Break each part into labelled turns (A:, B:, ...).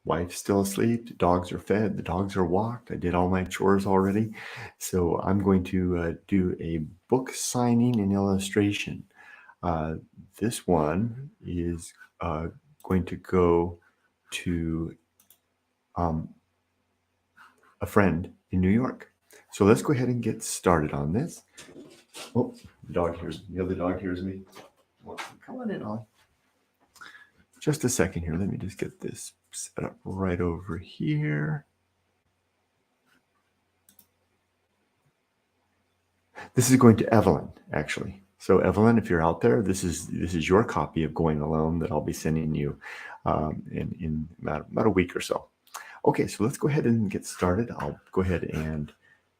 A: Wife's still asleep. The dogs are fed. The dogs are walked. I did all my chores already. So I'm going to do a book signing and illustration. Uh, this one is going to go to a friend in New York. So let's go ahead and get started on this. Oh, the dog hears me. The other dog hears me. Come on in, Ollie. Just a second here. Let me just get this set up right over here. This is going to Evelyn, actually. So Evelyn, if you're out there, this is your copy of Going Alone that I'll be sending you in about a week or so. Okay, so let's go ahead and get started. I'll go ahead and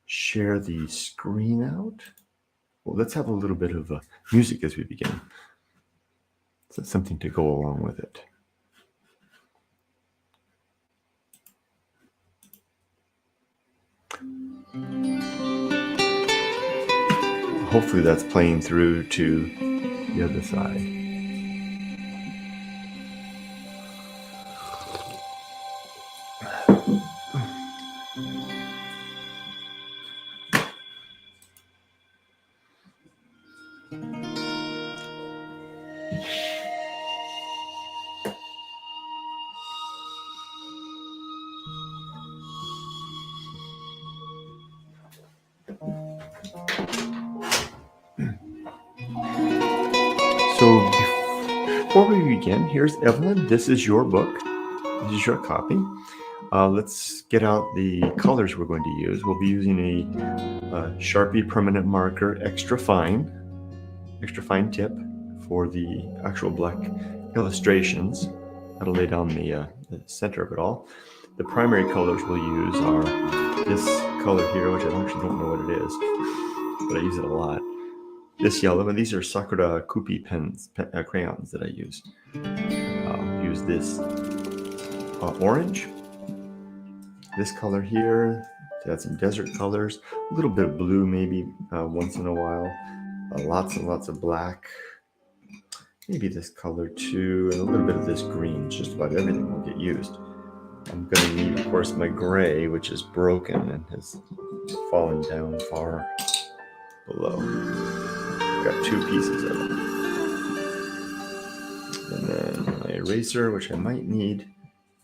A: share the screen out. Well, let's have a little bit of music as we begin. So something to go along with it. Hopefully that's playing through to the other side. So before we begin, here's Evelyn. This is your book. This is your copy. Let's get out the colors we're going to use. We'll be using a Sharpie permanent marker, extra fine tip for the actual black illustrations. That'll lay down the center of it all. The primary colors we'll use are this color here, which I actually don't know what it is, but I use it a lot. This yellow, and these are Sakura Kupi crayons that I use. I'll use this orange, this color here to add some desert colors, a little bit of blue maybe once in a while, lots and lots of black, maybe this color too, and a little bit of this green. Just about everything will get used. I'm going to need, of course, my gray, which is broken and has fallen down far below. I've got two pieces of it. And then my eraser, which I might need,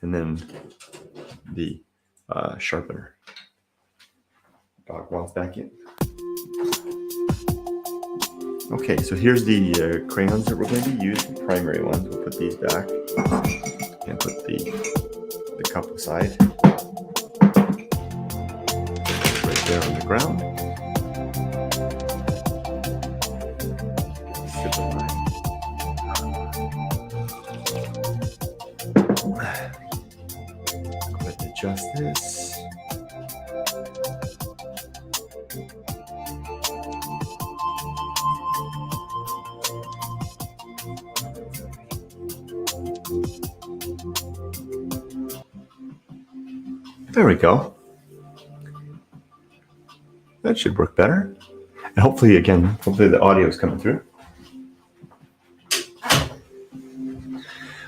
A: and then the sharpener. Dog wants back in. Okay, so here's the crayons that we're going to use, the primary ones. We'll put these back and put the cup aside. Right there on the ground. Go ahead and adjust this. There we go. That should work better. And hopefully the audio is coming through.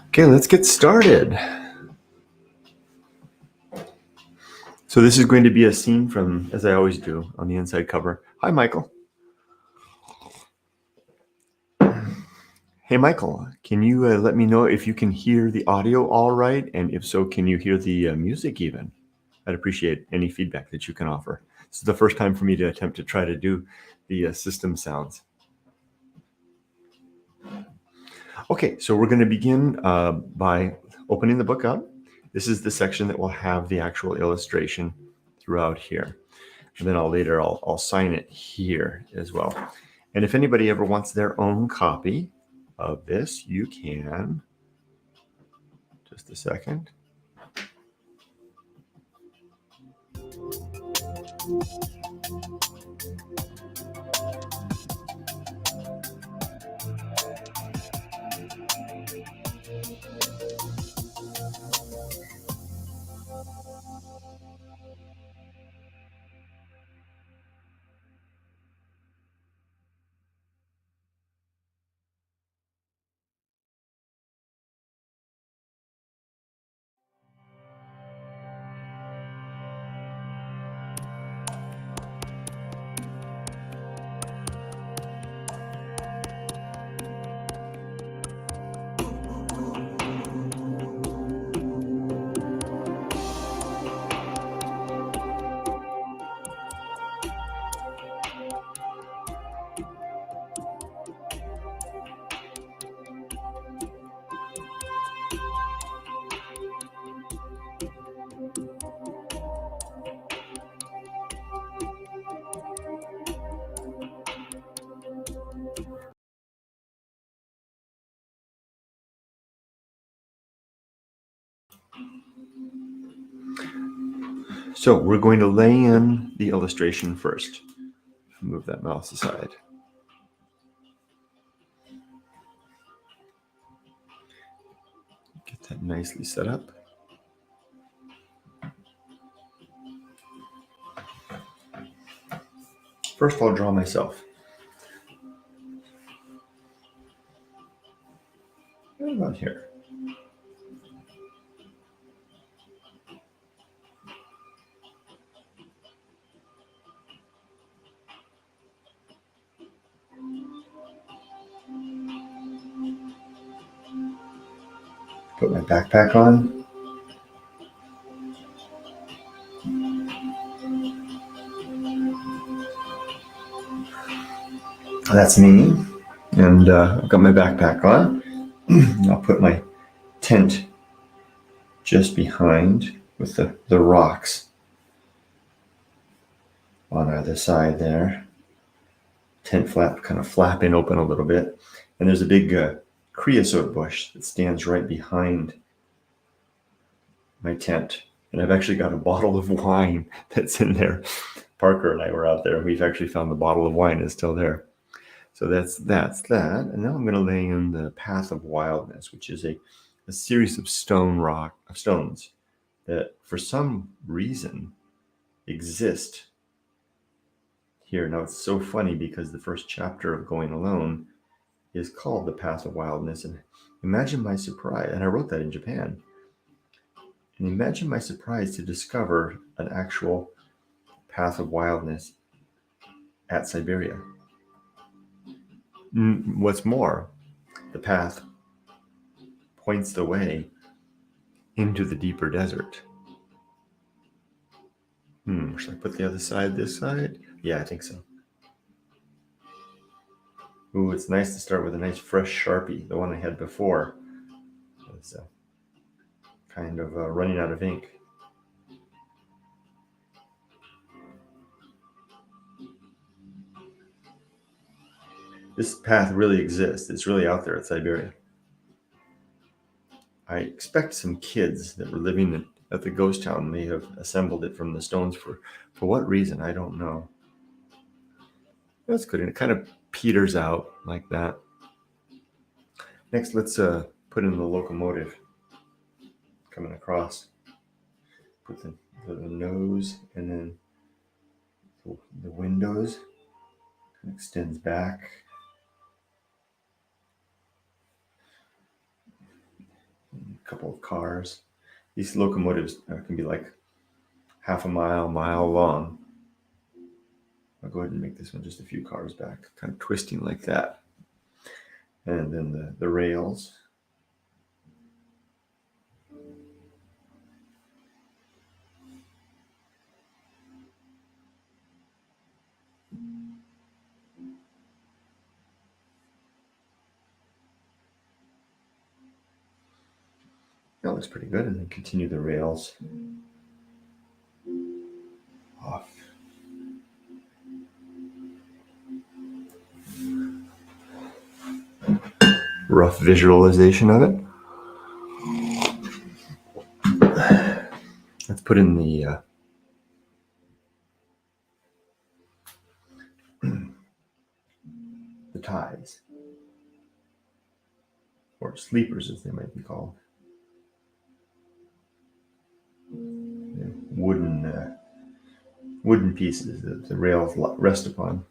A: Okay, let's get started. So this is going to be a scene from, as I always do, on the inside cover. Hi, Michael. Hey, Michael, can you let me know if you can hear the audio all right? And if so, can you hear the music even? I'd appreciate any feedback that you can offer. This is the first time for me to attempt to try to do the system sounds. Okay, so we're going to begin by opening the book up. This is the section that will have the actual illustration throughout here. And then I'll sign it here as well. And if anybody ever wants their own copy of this, you can. Just a second. So we're going to lay in the illustration first. Move that mouse aside. Get that nicely set up. First, I'll draw myself. Right about here. Put my backpack on. That's me. And I've got my backpack on. I'll put my tent just behind with the rocks on either side there. Tent flap kind of flapping open a little bit. And there's a big creosote bush that stands right behind my tent. And I've actually got a bottle of wine that's in there. Parker and I were out there, and we've actually found the bottle of wine is still there. So that's that. And now I'm going to lay in the Path of Wildness, which is a series of stones that for some reason exist here. Now it's so funny because the first chapter of Going Alone is called The Path of Wildness. And imagine my surprise, and I wrote that in Japan. And imagine my surprise to discover an actual Path of Wildness at Siberia. What's more, the path points the way into the deeper desert. Should I put the other side this side? Yeah, I think so. Ooh, it's nice to start with a nice fresh Sharpie. The one I had before was kind of running out of ink. This path really exists. It's really out there at Siberia. I expect some kids that were living at the ghost town may have assembled it from the stones for what reason, I don't know. That's good, and it kind of peters out like that. Next, let's put in the locomotive coming across. Put the nose and then the windows. It extends back. A couple of cars. These locomotives can be like half a mile long. I'll go ahead and make this one just a few cars back, kind of twisting like that. And then the rails. That looks pretty good. And then continue the rails off. Rough visualization of it. Let's put in the ties, or sleepers as they might be called. Wooden pieces that the rails rest upon.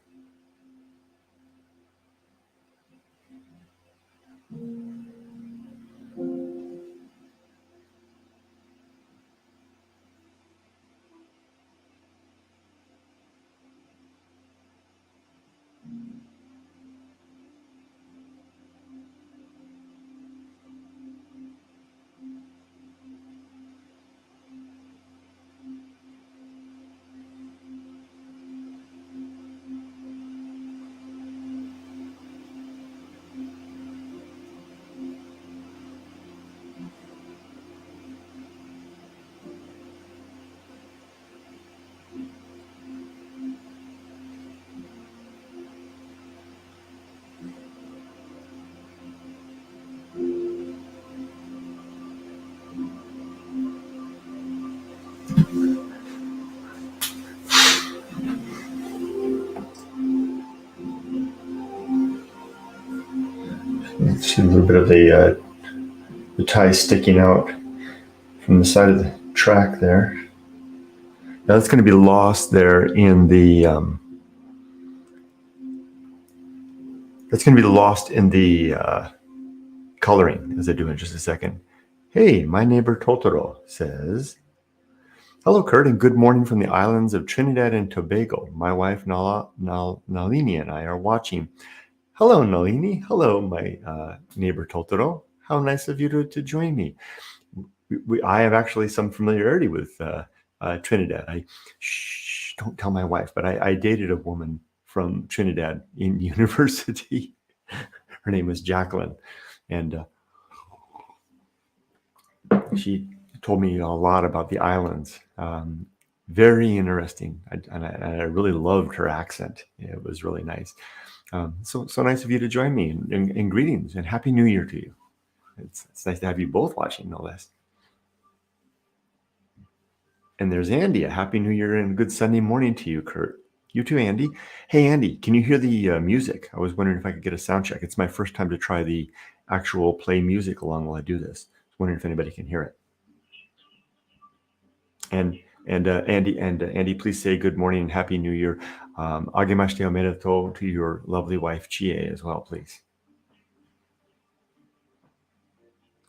A: See a little bit of the tie sticking out from the side of the track there. Now that's going to be lost there in the. That's going to be lost in the coloring, as I do in just a second. Hey, my neighbor Totoro says, "Hello, Kurt, and good morning from the islands of Trinidad and Tobago. My wife Nalini and I are watching." Hello, Nalini. Hello, my neighbor Totoro. How nice of you to join me. I have actually some familiarity with Trinidad. Don't tell my wife, but I dated a woman from Trinidad in university. Her name was Jacqueline, and she told me a lot about the islands. Very interesting, and I really loved her accent. It was really nice. So nice of you to join me, and greetings and Happy New Year to you. It's nice to have you both watching, no less. And there's Andy. A Happy New Year and good Sunday morning to you, Kurt. You too, Andy. Hey, Andy, can you hear the music? I was wondering if I could get a sound check. It's my first time to try the actual play music along while I do this. I was wondering if anybody can hear it. And Andy, please say good morning and Happy New Year. Agemashite omedetou to your lovely wife, Chie, as well, please.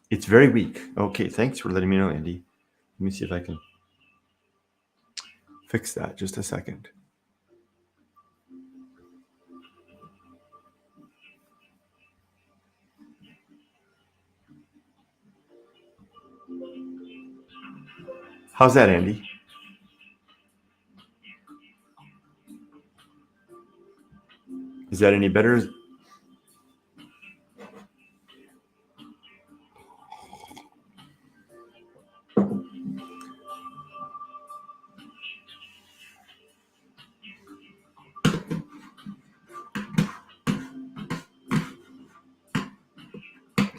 A: It's very weak. Okay, thanks for letting me know, Andy. Let me see if I can fix that. Just a second. How's that, Andy? Is that any better?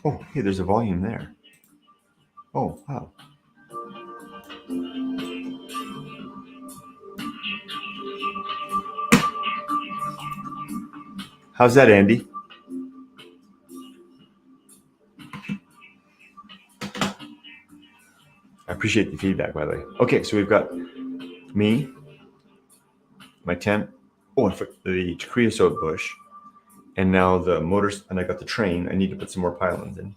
A: Oh, hey, there's a volume there. Oh, wow. How's that, Andy? I appreciate the feedback, by the way. Okay, so we've got me, my tent, the creosote bush, and now the motors, and I got the train. I need to put some more pylons in.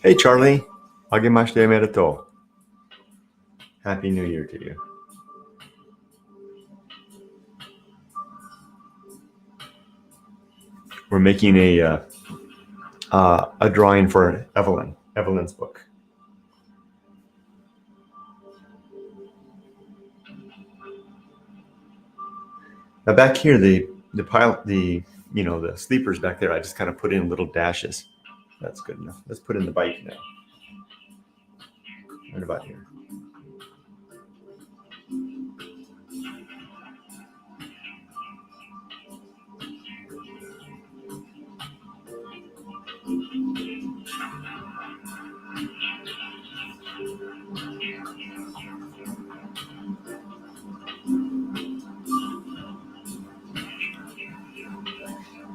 A: Hey, Charlie. Agemashite omedetou. Happy New Year to you. We're making a drawing for Evelyn's book. Now back here, the sleepers back there, I just kind of put in little dashes. That's good enough. Let's put in the bike now. Right about here.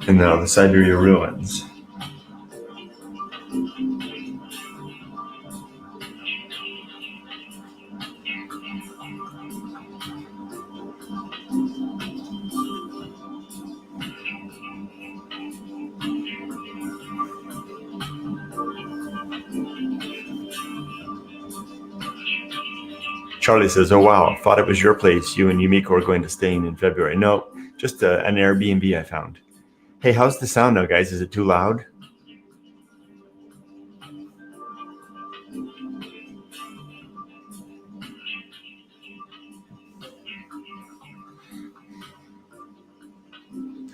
A: And now the Siberia ruins. Charlie says, "Oh wow, thought it was your place. You and Yumiko are going to stay in February." No, just an Airbnb I found. Hey, how's the sound now, guys? Is it too loud?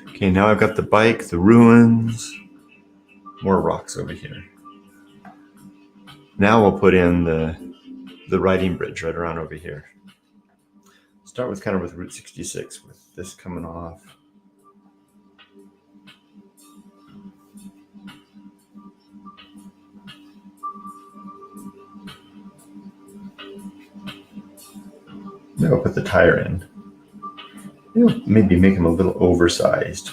A: Okay, now I've got the bike, the ruins, more rocks over here. Now we'll put in the riding bridge right around over here. Start with Route 66 with this coming off. Maybe I'll put the tire in. Maybe make him a little oversized.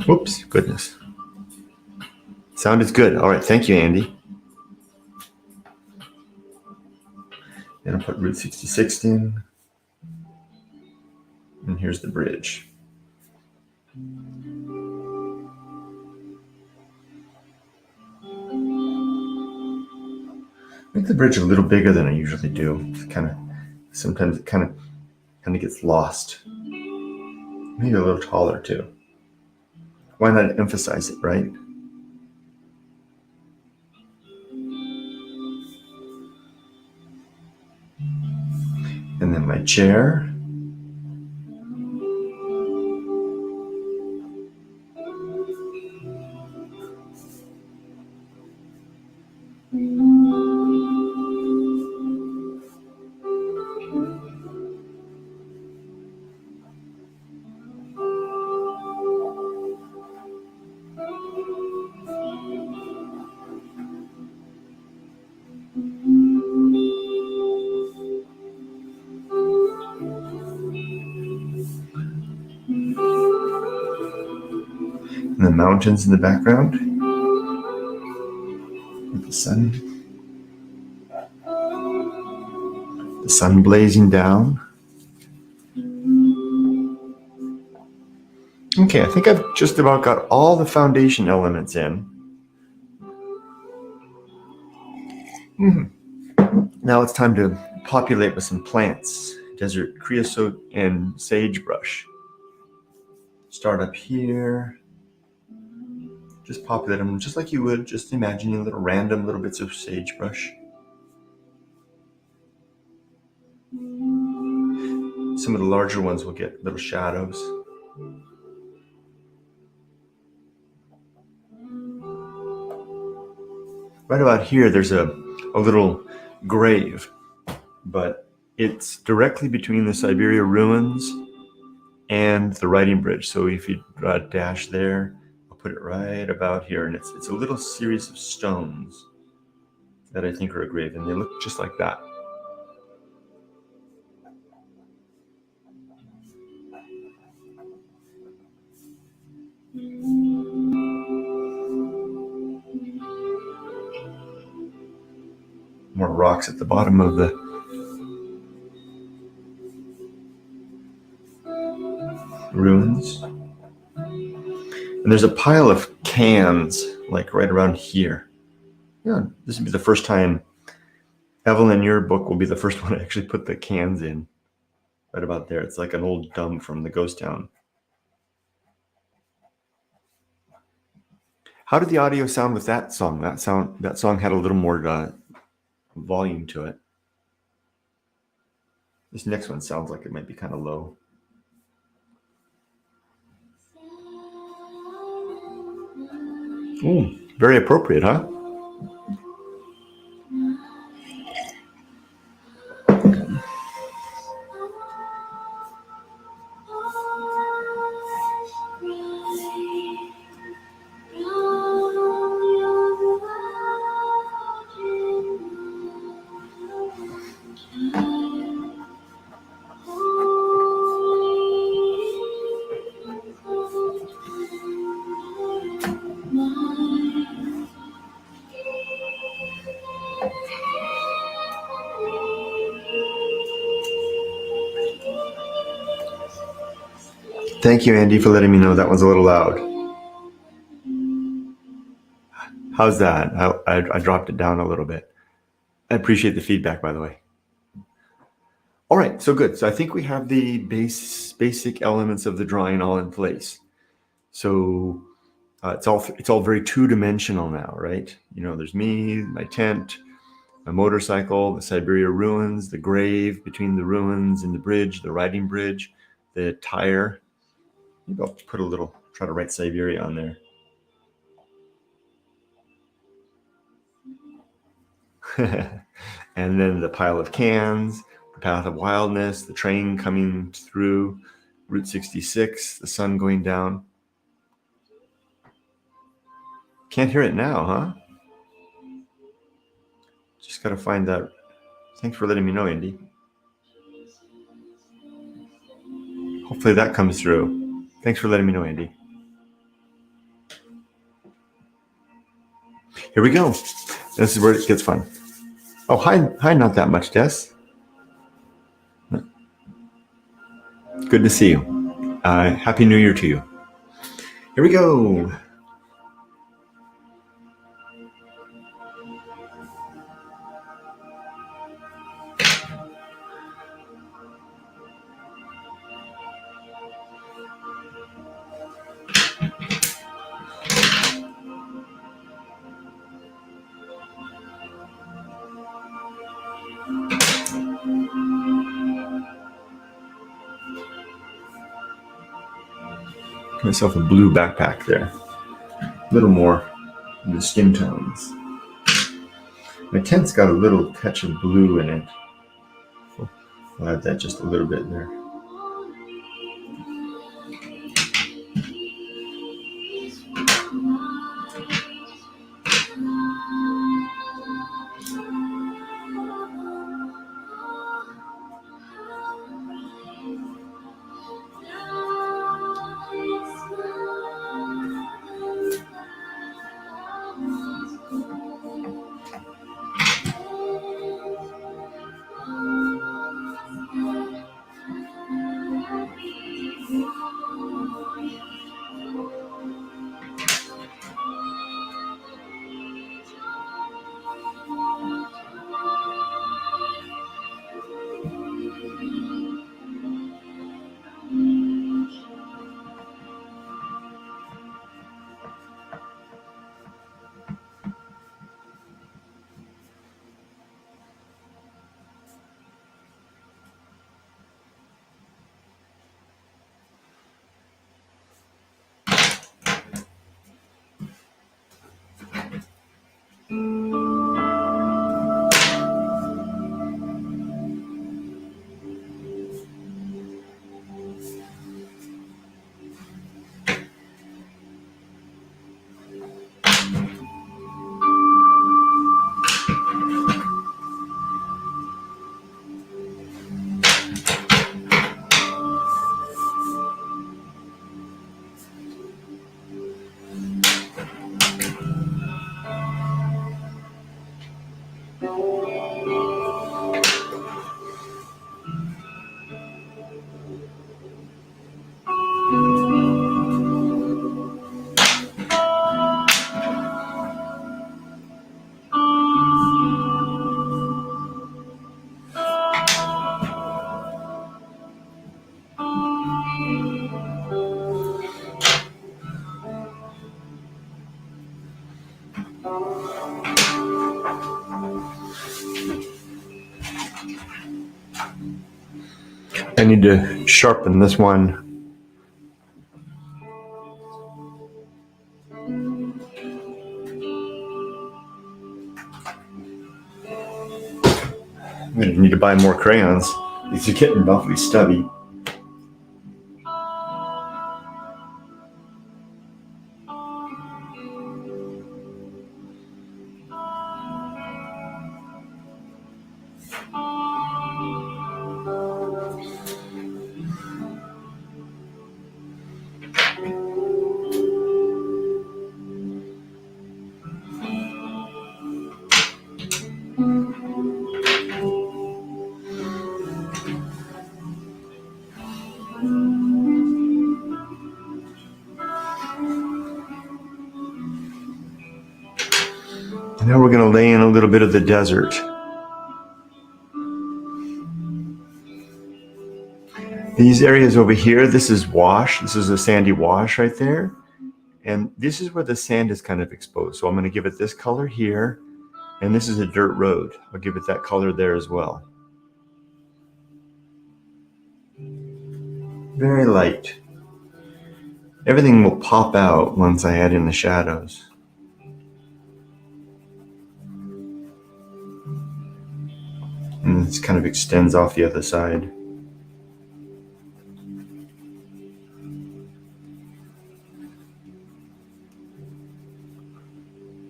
A: Whoops, goodness. Sound is good. All right, thank you, Andy. Then I'll put Route 66 in. And here's the bridge. Make the bridge a little bigger than I usually do. Sometimes it kind of gets lost. Maybe a little taller too. Why not emphasize it, right? And then my chair. And the mountains in the background. With the sun blazing down. Okay, I think I've just about got all the foundation elements in. Now it's time to populate with some plants. Desert creosote and sagebrush. Start up here. Just populate them just like you would, just imagining little random little bits of sagebrush. Some of the larger ones will get little shadows. Right about here, there's a little grave, but it's directly between the Siberia ruins and the riding bridge. So if you draw a dash there, I'll put it right about here. And it's a little series of stones that I think are a grave, and they look just like that. More rocks at the bottom of the ruins. And there's a pile of cans, like right around here. Yeah, this would be the first time. Evelyn, your book will be the first one to actually put the cans in. Right about there. It's like an old dump from the ghost town. How did the audio sound with that song? That song had a little more volume to it. This next one sounds like it might be kind of low. Ooh, very appropriate, huh? Thank you, Andy, for letting me know that one's a little loud. How's that? I dropped it down a little bit. I appreciate the feedback, by the way. All right, so good. So I think we have the basic elements of the drawing all in place. So it's all very two-dimensional now, right? You know, there's me, my tent, my motorcycle, the Siberia ruins, the grave between the ruins and the bridge, the riding bridge, the tire. Maybe I'll put a little, try to write Siberia on there. And then the pile of cans, the path of wildness, the train coming through Route 66, the sun going down. Can't hear it now, huh? Just got to find that. Thanks for letting me know, Andy. Hopefully that comes through. Thanks for letting me know, Andy. Here we go. This is where it gets fun. Oh, hi, not that much, Des. Good to see you. Happy New Year to you. Here we go. Get myself a blue backpack there. A little more in the skin tones. My tent's got a little touch of blue in it. I'll add that just a little bit there. I need to sharpen this one. I'm going to need to buy more crayons. These are getting awfully stubby. And now we're going to lay in a little bit of the desert. These areas over here, this is wash. This is a sandy wash right there. And this is where the sand is kind of exposed. So I'm going to give it this color here. And this is a dirt road. I'll give it that color there as well. Very light. Everything will pop out once I add in the shadows. And this kind of extends off the other side.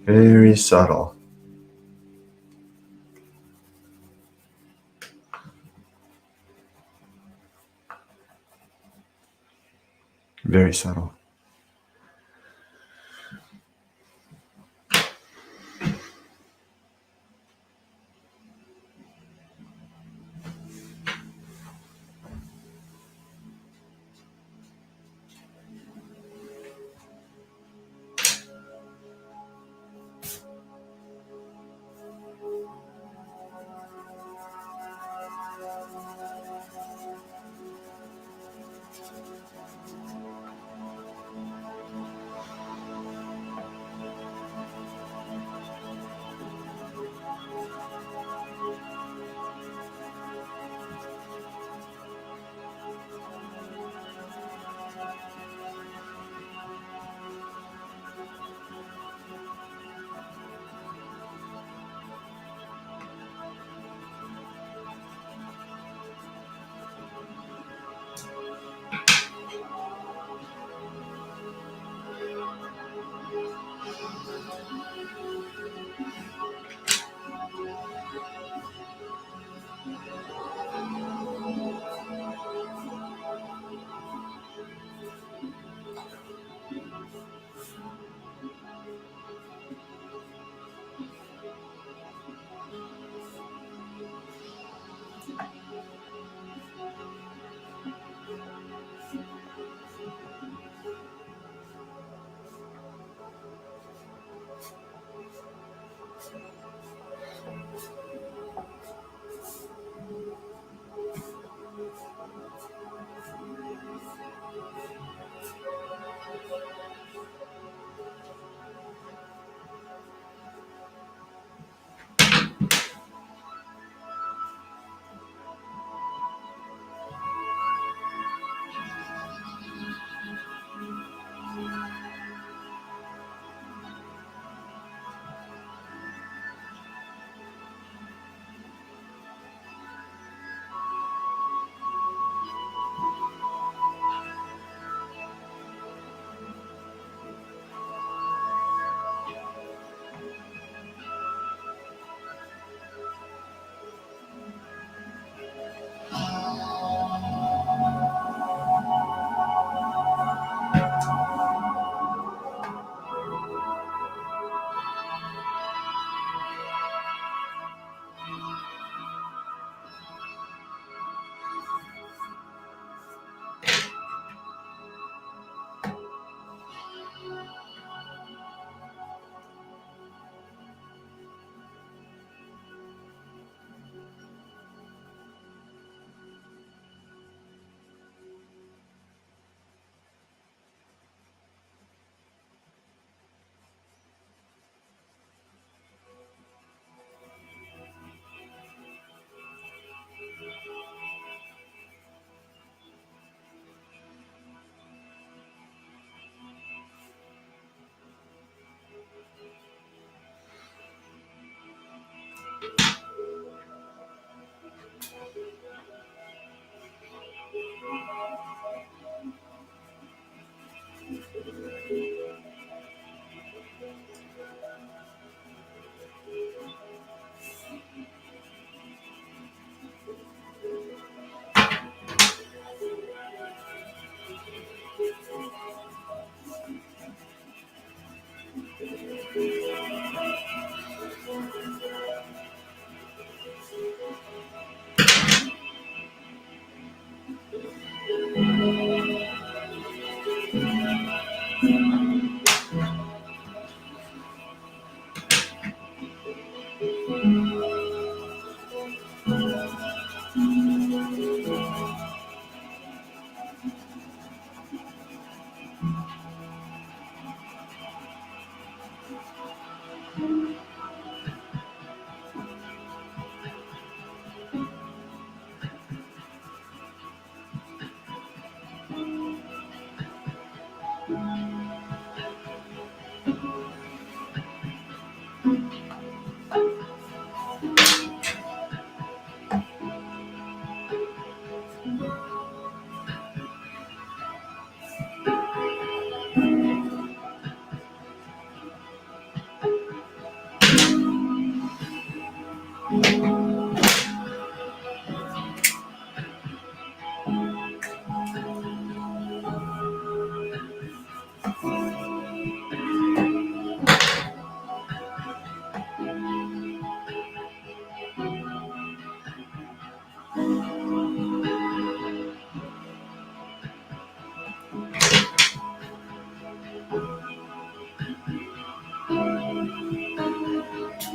A: Very subtle. Very subtle.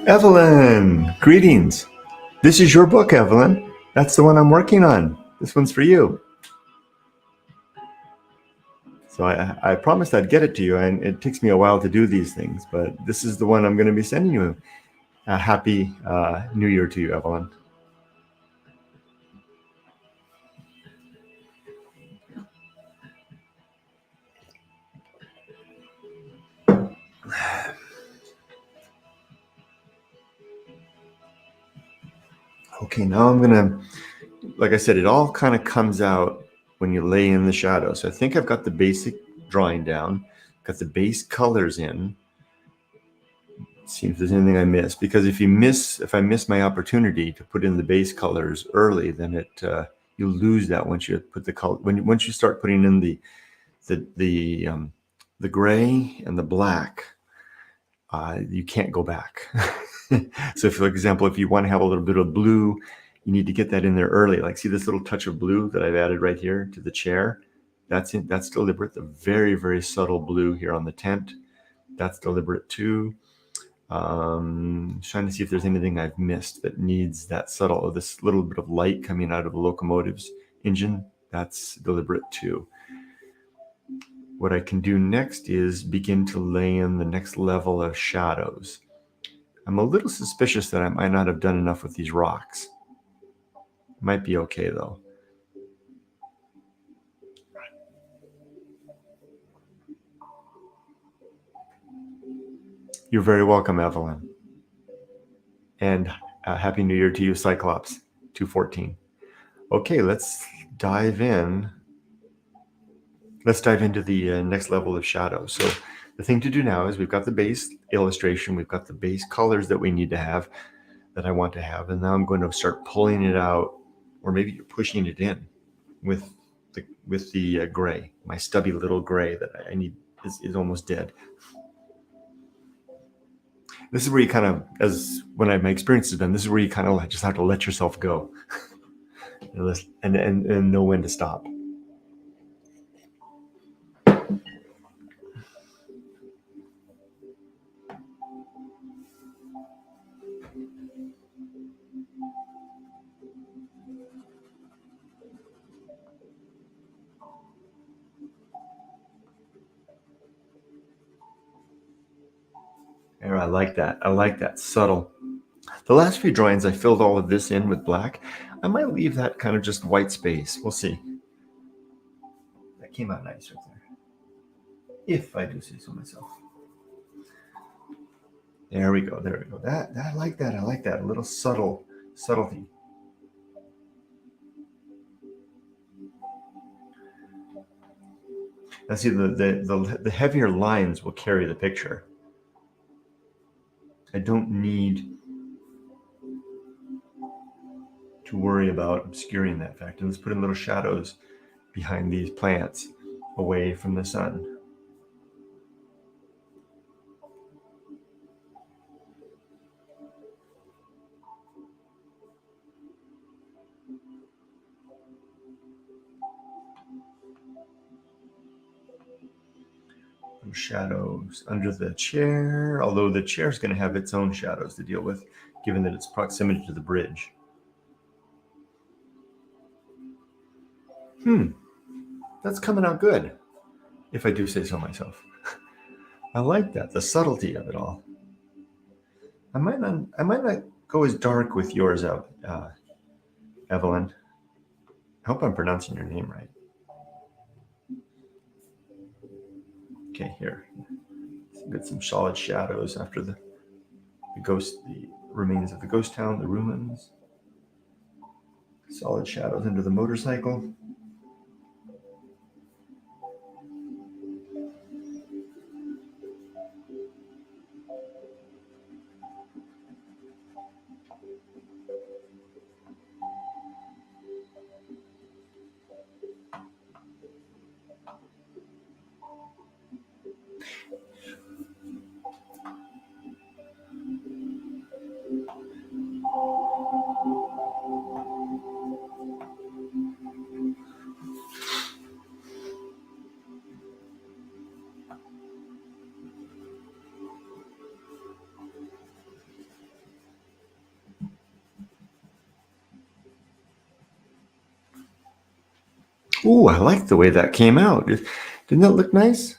A: Evelyn, greetings. This is your book, Evelyn. That's the one I'm working on. This one's for you. So I promised I'd get it to you, and it takes me a while to do these things, but this is the one I'm going to be sending you. A happy New Year to you, Evelyn. Okay, now I'm going to, like I said, it all kind of comes out when you lay in the shadow. So I think I've got the basic drawing down, got the base colors in. See if there's anything I missed, because if I miss my opportunity to put in the base colors early, then you lose that once you put the color, once you start putting in the gray and the black, you can't go back. So for example, if you want to have a little bit of blue, you need to get that in there early. Like, see this little touch of blue that I've added right here to the chair? That's deliberate. The very, very subtle blue here on the tent, that's deliberate too. Trying to see if there's anything I've missed that needs that subtle, or this little bit of light coming out of the locomotive's engine. That's deliberate too. What I can do next is begin to lay in the next level of shadows. I'm a little suspicious that I might not have done enough with these rocks. Might be okay though. You're very welcome, Evelyn. And Happy New Year to you, Cyclops 214. Okay, let's dive in. Let's dive into the next level of shadow. So the thing to do now is we've got the base illustration, we've got the base colors that we need to have, that I want to have, and now I'm going to start pulling it out, or maybe you're pushing it in with the gray. My stubby little gray that I need is almost dead. This is where you kind of, as when my experience has been, this is where you kind of just have to let yourself go and know when to stop. There, I like that. I like that subtle. The last few drawings, I filled all of this in with black. I might leave that kind of just white space. We'll see. That came out nice right there, if I do say so myself. There we go. There we go. That I like that. I like that. A little subtlety. Now see, the heavier lines will carry the picture. I don't need to worry about obscuring that fact. And let's put in little shadows behind these plants away from the sun. Shadows under the chair, although the chair is going to have its own shadows to deal with, given that its proximity to the bridge. That's coming out good, if I do say so myself. I like that, the subtlety of it all. I might not go as dark with yours, Evelyn. I hope I'm pronouncing your name right. Okay, here. Get some solid shadows after the remains of the ghost town, the ruins. Solid shadows under the motorcycle. Ooh, I like the way that came out. Didn't that look nice?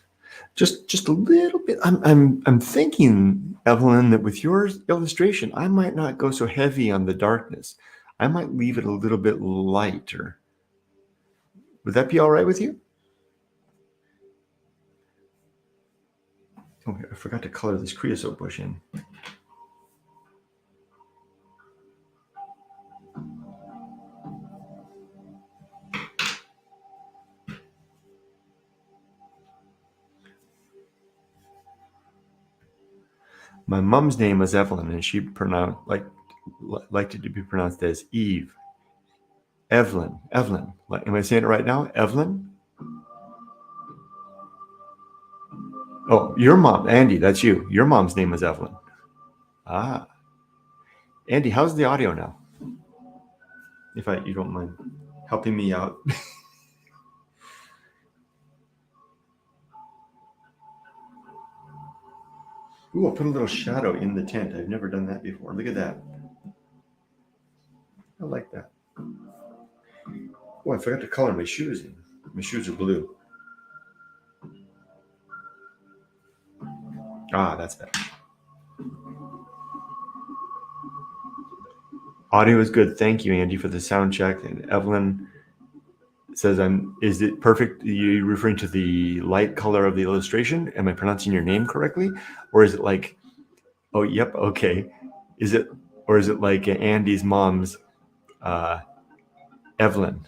A: Just a little bit. I'm thinking, Evelyn, that with your illustration, I might not go so heavy on the darkness. I might leave it a little bit lighter. Would that be all right with you? Oh, I forgot to color this creosote bush in. My mom's name was Evelyn, and she liked it to be pronounced as Eve. Evelyn. Am I saying it right now? Evelyn? Oh, your mom, Andy, that's you. Your mom's name is Evelyn. Ah. Andy, how's the audio now? If you don't mind helping me out. Ooh, I'll put a little shadow in the tent. I've never done that before. Look at that. I like that. Oh, I forgot to color my shoes in. My shoes are blue. Ah, that's better. Audio is good. Thank you, Andy, for the sound check. And Evelyn says, is it perfect? Are you referring to the light color of the illustration? Am I pronouncing your name correctly? Or is it like, oh, yep, okay. Is it like Andy's mom's Evelyn?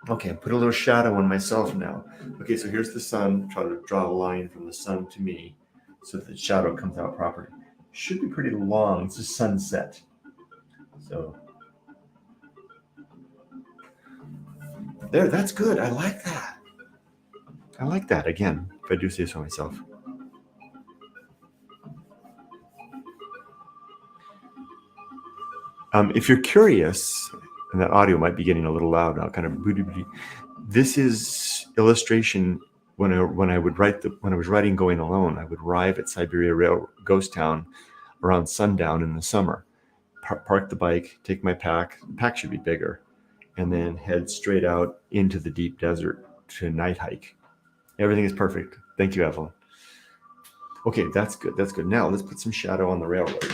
A: Okay, put a little shadow on myself now. Okay, so here's the sun. Try to draw a line from the sun to me so that the shadow comes out properly. Should be pretty long. It's a sunset. So there, that's good. I like that. I like that, again, if I do say so myself. If you're curious, and that audio might be getting a little loud now, kind of booty. This is illustration when I was writing Going Alone. I would arrive at Siberia Rail Ghost Town around sundown in the summer, park the bike, take my pack. The pack should be bigger, and then head straight out into the deep desert to night hike. Everything is perfect. Thank you, Evelyn. Okay, that's good. That's good. Now let's put some shadow on the railroad.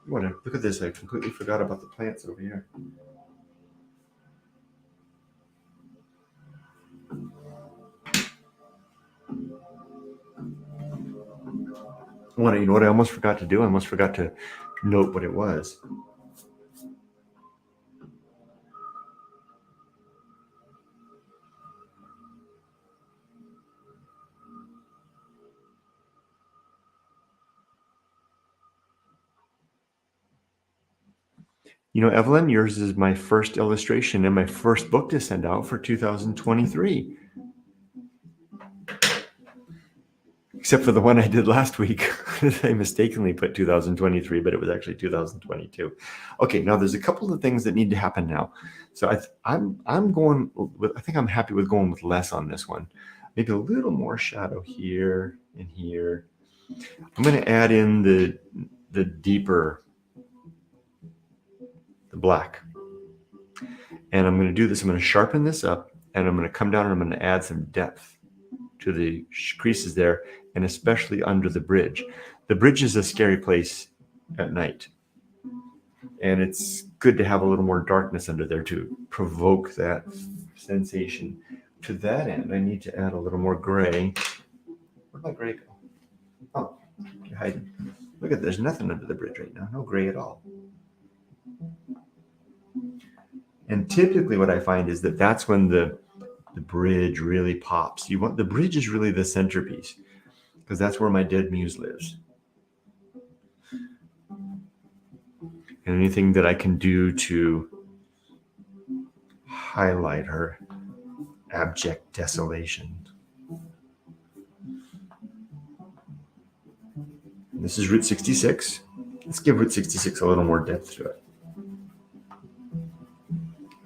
A: Whatever. Look at this. I completely forgot about the plants over here. You know what I almost forgot to do? I almost forgot to note what it was. You know, Evelyn, yours is my first illustration and my first book to send out for 2023. Except for the one I did last week. I mistakenly put 2023, but it was actually 2022. Okay, now there's a couple of things that need to happen now. So I'm going with, I think I'm happy with going with less on this one. Maybe a little more shadow here and here. I'm going to add in the deeper, the black. And I'm going to do this. I'm going to sharpen this up, and I'm going to come down and I'm going to add some depth to the creases there, and especially under the bridge. The bridge is a scary place at night, and it's good to have a little more darkness under there to provoke that sensation. To that end, I need to add a little more gray. Where'd my gray go? Oh, you're hiding. Look at, there's nothing under the bridge right now. No gray at all. And typically what I find is that that's when the bridge really pops. The bridge is really the centerpiece, because that's where my dead muse lives. And anything that I can do to highlight her abject desolation. This is Route 66. Let's give Route 66 a little more depth to it.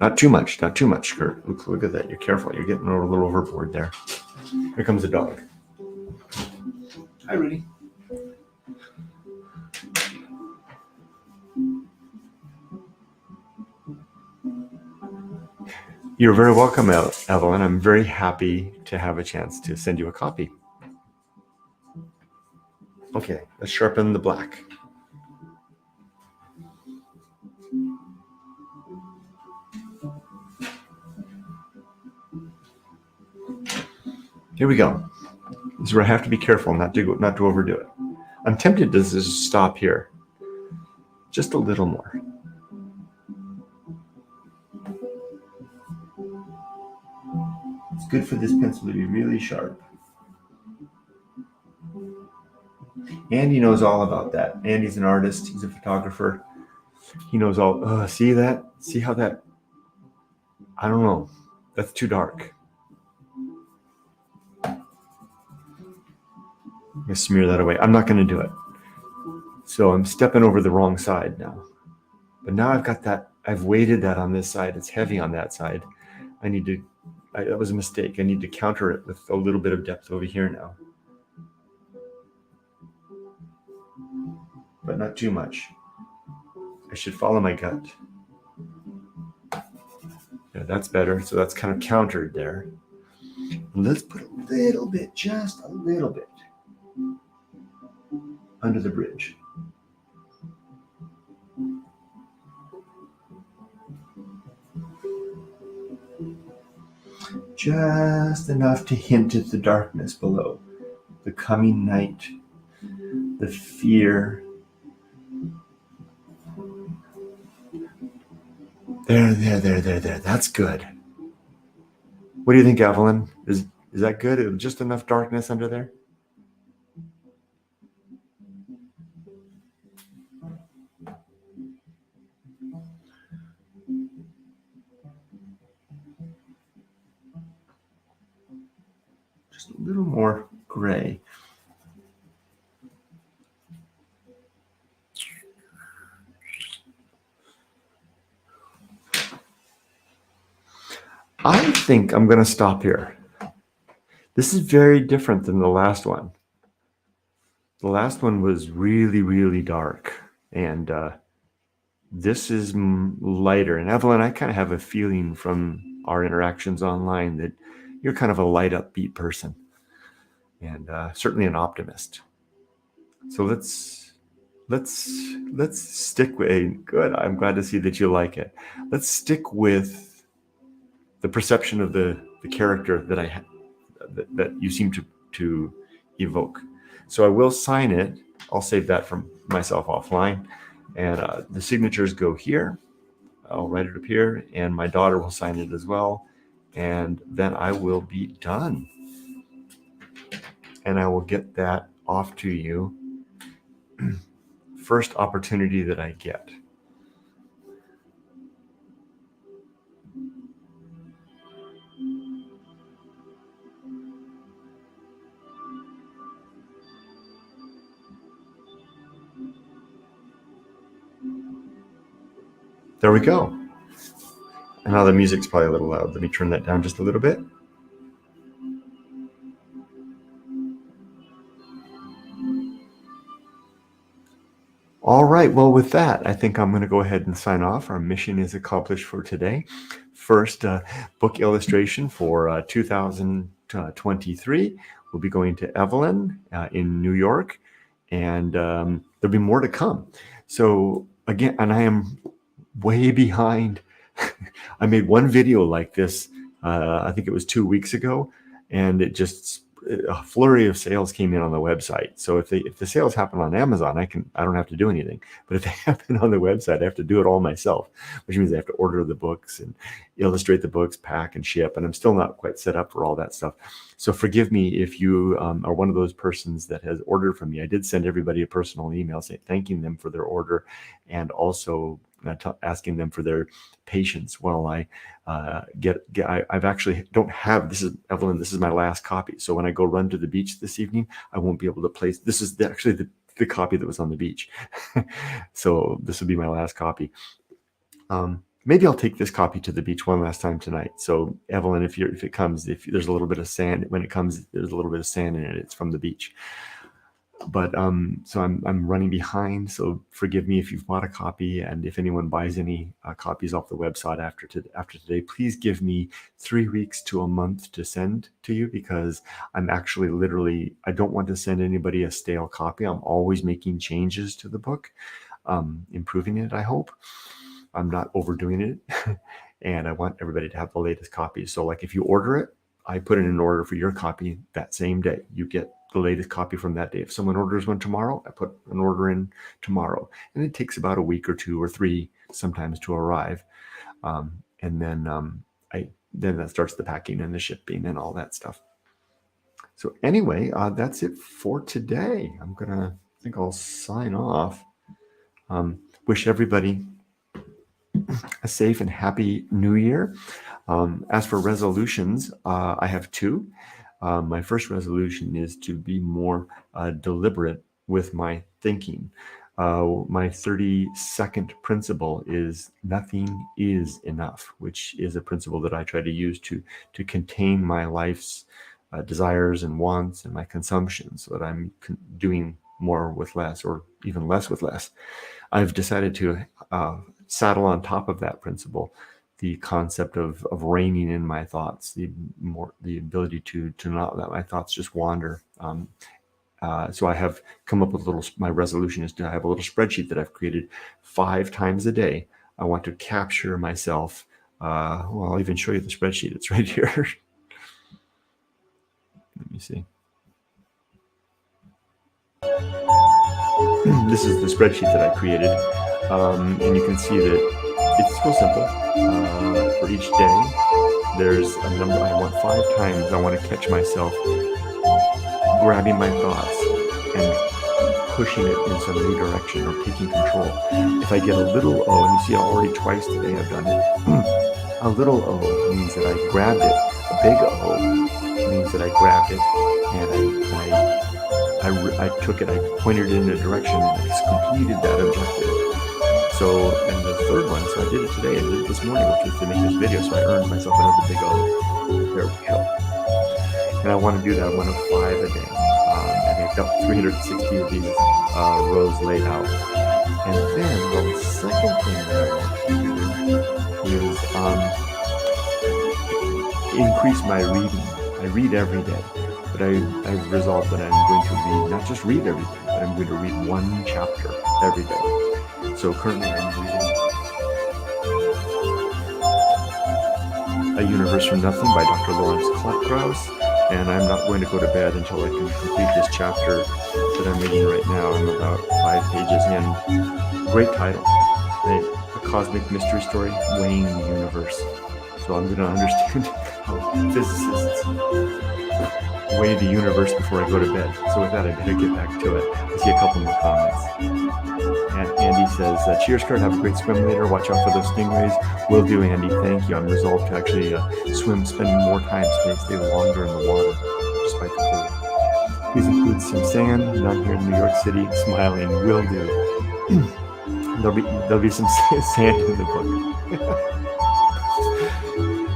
A: Not too much, Kurt. Look at that. You're careful. You're getting a little overboard there. Here comes the dog. Hi, Rudy. You're very welcome, Evelyn. I'm very happy to have a chance to send you a copy. Okay, let's sharpen the black. Here we go. This is where I have to be careful not to overdo it. I'm tempted to just stop here. Just a little more. It's good for this pencil to be really sharp. Andy knows all about that. Andy's an artist. He's a photographer. He knows all. See that? See how that? I don't know. That's too dark. I'm going to smear that away. I'm not going to do it. So I'm stepping over the wrong side now. But now I've got that. I've weighted that on this side. It's heavy on that side. That was a mistake. I need to counter it with a little bit of depth over here now. But not too much. I should follow my gut. Yeah, that's better. So that's kind of countered there. And let's put a little bit, just a little bit, under the bridge. Just enough to hint at the darkness below, the coming night, the fear. There. That's good. What do you think, Evelyn? Is that good? Just enough darkness under there? Just a little more gray. I think I'm going to stop here. This is very different than the last one. The last one was really, really dark. And this is lighter. And Evelyn, I kind of have a feeling from our interactions online that you're kind of a light, upbeat person. And certainly an optimist. So let's stick with good. I'm glad to see that you like it. Let's stick with the perception of the character that I have, that you seem to evoke. So I will sign it. I'll save that from myself offline. And the signatures go here. I'll write it up here, and my daughter will sign it as well. And then I will be done. And I will get that off to you. First opportunity that I get. There we go. And now the music's probably a little loud. Let me turn that down just a little bit. All right. Well, with that, I think I'm going to go ahead and sign off. Our mission is accomplished for today. First book illustration for 2023 will be going to Evelyn in New York. And there'll be more to come. So again, and I am way behind. I made one video like this, I think it was 2 weeks ago, and it just a flurry of sales came in on the website. So if the sales happen on Amazon, I don't have to do anything. But if they happen on the website, I have to do it all myself, which means I have to order the books and illustrate the books, pack and ship. And I'm still not quite set up for all that stuff. So forgive me if you are one of those persons that has ordered from me. I did send everybody a personal email thanking them for their order, and also asking them for their patience while I I've actually don't have, this is Evelyn, this is my last copy. So when I go run to the beach this evening, I won't be able to place, this is actually the the copy that was on the beach. So this will be my last copy. Maybe I'll take this copy to the beach one last time tonight. So Evelyn, if it comes, if there's a little bit of sand, when it comes, there's a little bit of sand in it. It's from the beach. But so I'm running behind. So forgive me if you've bought a copy, and if anyone buys any copies off the website after today, please give me 3 weeks to a month to send to you, because I'm actually literally, I don't want to send anybody a stale copy. I'm always making changes to the book, improving it, I hope. I'm not overdoing it. And I want everybody to have the latest copy. So like if you order it, I put in an order for your copy that same day. You get the latest copy from that day. If someone orders one tomorrow, I put an order in tomorrow. And it takes about a week or 2 or 3 sometimes to arrive. And then then that starts the packing and the shipping and all that stuff. So anyway, that's it for today. I think I'll sign off. Wish everybody a safe and happy new year. As for resolutions, I have 2. My first resolution is to be more deliberate with my thinking. My 32nd principle is nothing is enough, which is a principle that I try to use to contain my life's desires and wants and my consumption, so that I'm doing more with less, or even less with less. I've decided to saddle on top of that principle the concept of reining in my thoughts, the ability to not let my thoughts just wander. So I have come up with my resolution is to have a little spreadsheet that I've created 5 times a day. I want to capture myself. Well, I'll even show you the spreadsheet. It's right here. Let me see. This is the spreadsheet that I created. And you can see that it's so simple. For each day, there's a number. I want 5 times. I want to catch myself grabbing my thoughts and pushing it in some new direction, or taking control. If I get a little O, and you see already twice today I've done it. A little O means that I grabbed it. A big O means that I grabbed it and I took it. I pointed it in a direction and I completed that objective. So, and the third one, so I did it today, I did it this morning, which is to make this video, so I earned myself another big O. There we go. And I want to do that 1 of 5 a day. And I've got 360 of these rows laid out. And then the second thing that I want to do is increase my reading. I read every day, but I've resolved that I'm going to read, not just read every day, but I'm going to read 1 chapter every day. So currently I'm reading A Universe from Nothing by Dr. Lawrence Krauss, and I'm not going to go to bed until I can complete this chapter that I'm reading right now. I'm about 5 pages in. Great title, right? A Cosmic Mystery Story, Weighing the Universe. So I'm going to understand how physicists weigh the universe before I go to bed. So with that, I better get back to it. I see a couple more comments. And Andy says, cheers, Kurt, have a great swim later. Watch out for those stingrays. Will do, Andy. Thank you. I'm resolved to actually spend more time, stay longer in the water, despite the cold. Please include some sand. None here in New York City. Smiling. Will do. There'll be some sand in the book.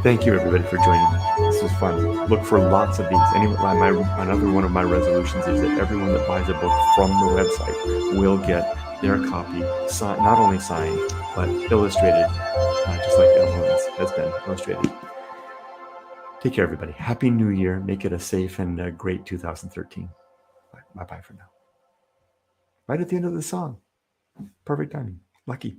A: Thank you, everybody, for joining me. This was fun. Look for lots of these. Another one of my resolutions is that everyone that buys a book from the website will get their copy, not only signed, but illustrated, just like Evelyn's has been illustrated. Take care, everybody. Happy New Year. Make it a safe and great 2013. Bye-bye for now. Right at the end of the song. Perfect timing. Lucky.